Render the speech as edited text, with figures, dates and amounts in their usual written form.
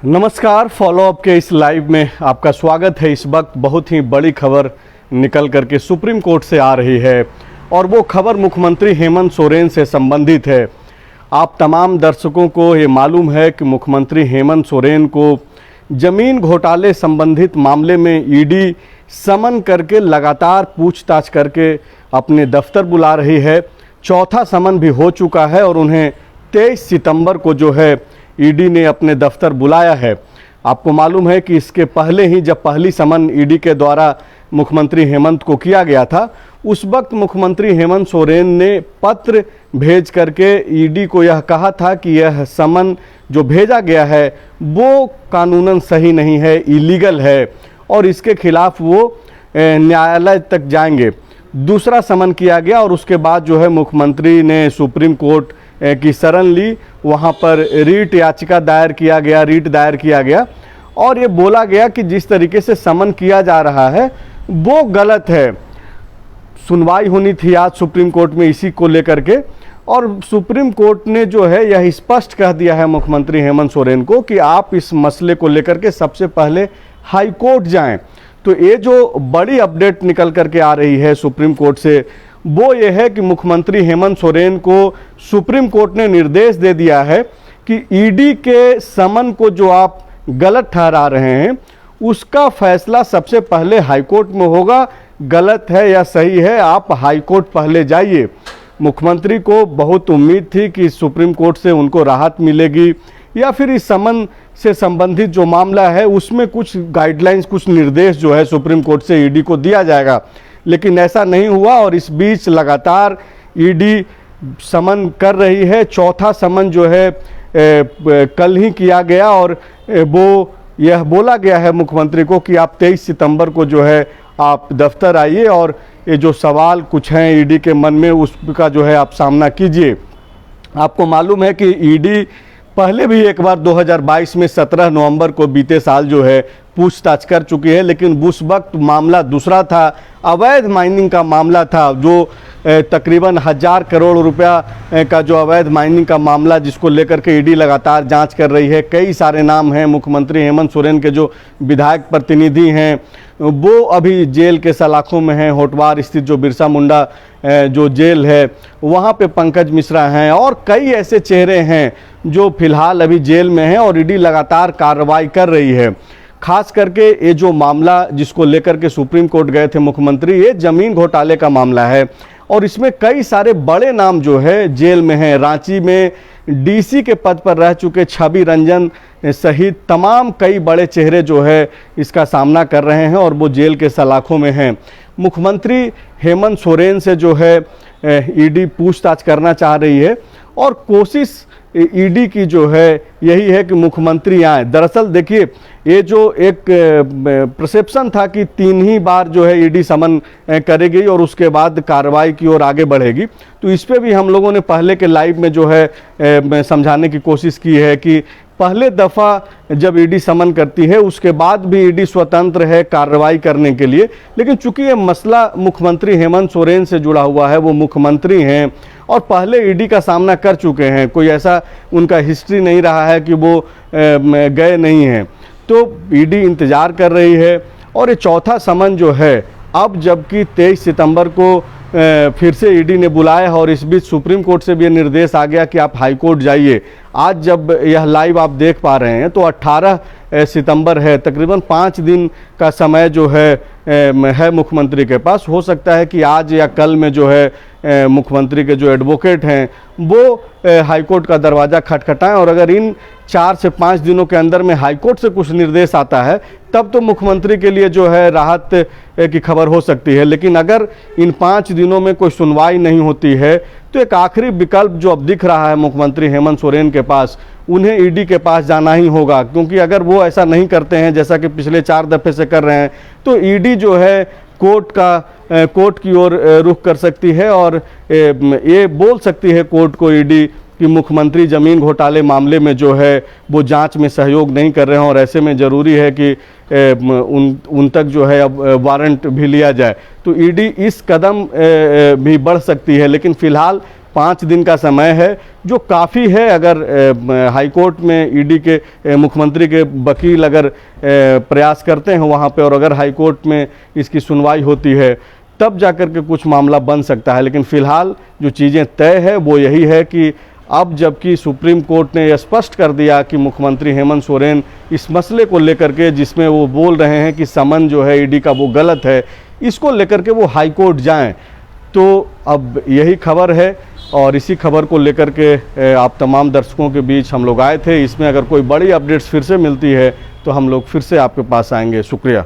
नमस्कार, फॉलोअप के इस लाइव में आपका स्वागत है। इस वक्त बहुत ही बड़ी खबर निकल करके सुप्रीम कोर्ट से आ रही है और वो खबर मुख्यमंत्री हेमंत सोरेन से संबंधित है। आप तमाम दर्शकों को ये मालूम है कि मुख्यमंत्री हेमंत सोरेन को जमीन घोटाले संबंधित मामले में ईडी समन करके लगातार पूछताछ करके अपने दफ्तर बुला रही है। चौथा समन भी हो चुका है और उन्हें 23 सितंबर को जो है ईडी ने अपने दफ्तर बुलाया है। आपको मालूम है कि इसके पहले ही जब पहली समन ईडी के द्वारा मुख्यमंत्री हेमंत को किया गया था, उस वक्त मुख्यमंत्री हेमंत सोरेन ने पत्र भेज करके ईडी को यह कहा था कि यह समन जो भेजा गया है वो कानूनन सही नहीं है, इलीगल है और इसके खिलाफ वो न्यायालय तक जाएंगे। दूसरा समन किया गया और उसके बाद जो है मुख्यमंत्री ने सुप्रीम कोर्ट की शरण ली। वहाँ पर रीट याचिका दायर किया गया, रीट दायर किया गया और ये बोला गया कि जिस तरीके से समन किया जा रहा है वो गलत है। सुनवाई होनी थी आज सुप्रीम कोर्ट में इसी को लेकर के और सुप्रीम कोर्ट ने जो है यह स्पष्ट कह दिया है मुख्यमंत्री हेमंत सोरेन को कि आप इस मसले को लेकर के सबसे पहले हाई कोर्ट जाएं। तो ये जो बड़ी अपडेट निकल करके आ रही है सुप्रीम कोर्ट से वो ये है कि मुख्यमंत्री हेमंत सोरेन को सुप्रीम कोर्ट ने निर्देश दे दिया है कि ईडी के समन को जो आप गलत ठहरा रहे हैं उसका फैसला सबसे पहले हाईकोर्ट में होगा। गलत है या सही है, आप हाईकोर्ट पहले जाइए। मुख्यमंत्री को बहुत उम्मीद थी कि सुप्रीम कोर्ट से उनको राहत मिलेगी या फिर इस समन से संबंधित जो मामला है उसमें कुछ गाइडलाइंस, कुछ निर्देश जो है सुप्रीम कोर्ट से ईडी को दिया जाएगा, लेकिन ऐसा नहीं हुआ और इस बीच लगातार ईडी समन कर रही है। चौथा समन जो है कल ही किया गया और वो यह बोला गया है मुख्यमंत्री को कि आप 23 सितंबर को जो है आप दफ्तर आइए और ये जो सवाल कुछ हैं ईडी के मन में उसका जो है आप सामना कीजिए। आपको मालूम है कि ईडी पहले भी एक बार 2022 में 17 नवंबर को बीते साल जो है पूछताछ कर चुकी है, लेकिन उस वक्त मामला दूसरा था। अवैध माइनिंग का मामला था जो तकरीबन 1000 करोड़ रुपया का जो अवैध माइनिंग का मामला जिसको लेकर के ईडी लगातार जांच कर रही है। कई सारे नाम हैं। मुख्यमंत्री हेमंत सोरेन के जो विधायक प्रतिनिधि हैं वो अभी जेल के सलाखों में हैं। होटवार स्थित जो बिरसा मुंडा जो जेल है वहाँ पे पंकज मिश्रा हैं और कई ऐसे चेहरे हैं जो फिलहाल अभी जेल में हैं और ईडी लगातार कार्रवाई कर रही है। खास करके ये जो मामला जिसको लेकर के सुप्रीम कोर्ट गए थे मुख्यमंत्री, ये जमीन घोटाले का मामला है और इसमें कई सारे बड़े नाम जो है जेल में हैं। रांची में डीसी के पद पर रह चुके छवि रंजन सहित तमाम कई बड़े चेहरे जो है इसका सामना कर रहे हैं और वो जेल के सलाखों में हैं। मुख्यमंत्री हेमंत सोरेन से जो है ईडी पूछताछ करना चाह रही है और कोशिश ईडी की जो है यही है कि मुख्यमंत्री आए। दरअसल देखिए ये जो एक परसेप्शन था कि 3 ही बार जो है ईडी समन करेगी और उसके बाद कार्रवाई की ओर आगे बढ़ेगी, तो इस पे भी हम लोगों ने पहले के लाइव में जो है समझाने की कोशिश की है कि पहले दफ़ा जब ईडी समन करती है उसके बाद भी ईडी स्वतंत्र है कार्रवाई करने के लिए, लेकिन चूंकि ये मसला मुख्यमंत्री हेमंत सोरेन से जुड़ा हुआ है, वो मुख्यमंत्री हैं और पहले ईडी का सामना कर चुके हैं, कोई ऐसा उनका हिस्ट्री नहीं रहा है कि वो गए नहीं हैं, तो ईडी इंतज़ार कर रही है। और ये चौथा समन जो है अब जबकि 23 सितंबर को फिर से ईडी ने बुलाया और इस बीच सुप्रीम कोर्ट से भी ये निर्देश आ गया कि आप हाई कोर्ट जाइए। आज जब यह लाइव आप देख पा रहे हैं तो 18 सितंबर है, तकरीबन 5 दिन का समय जो है मुख्यमंत्री के पास। हो सकता है कि आज या कल में जो है मुख्यमंत्री के जो एडवोकेट हैं वो हाईकोर्ट का दरवाज़ा खटखटाएं और अगर इन 4 से 5 दिनों के अंदर में हाईकोर्ट से कुछ निर्देश आता है तब तो मुख्यमंत्री के लिए जो है राहत की खबर हो सकती है। लेकिन अगर इन 5 दिनों में कोई सुनवाई नहीं होती है तो एक आखिरी विकल्प जो अब दिख रहा है मुख्यमंत्री हेमंत सोरेन के पास, उन्हें ईडी के पास जाना ही होगा, क्योंकि अगर वो ऐसा नहीं करते हैं जैसा कि पिछले 4 दफ़े से कर रहे हैं तो ईडी जो है कोर्ट की ओर रुख कर सकती है और ये बोल सकती है कोर्ट को ईडी कि मुख्यमंत्री ज़मीन घोटाले मामले में जो है वो जांच में सहयोग नहीं कर रहे हैं और ऐसे में ज़रूरी है कि उन तक जो है अब वारंट भी लिया जाए। तो ईडी इस कदम भी बढ़ सकती है, लेकिन फ़िलहाल 5 दिन का समय है, जो काफ़ी है। अगर हाईकोर्ट में ईडी के मुख्यमंत्री के वकील अगर प्रयास करते हैं वहाँ पे, और अगर हाईकोर्ट में इसकी सुनवाई होती है तब जाकर के कुछ मामला बन सकता है। लेकिन फ़िलहाल जो चीज़ें तय है वो यही है कि अब जबकि सुप्रीम कोर्ट ने यह स्पष्ट कर दिया कि मुख्यमंत्री हेमंत सोरेन इस मसले को लेकर के, जिसमें वो बोल रहे हैं कि समन जो है ईडी का वो गलत है, इसको लेकर के वो हाई कोर्ट जाएं, तो अब यही खबर है। और इसी खबर को लेकर के आप तमाम दर्शकों के बीच हम लोग आए थे। इसमें अगर कोई बड़ी अपडेट्स फिर से मिलती है तो हम लोग फिर से आपके पास आएंगे। शुक्रिया।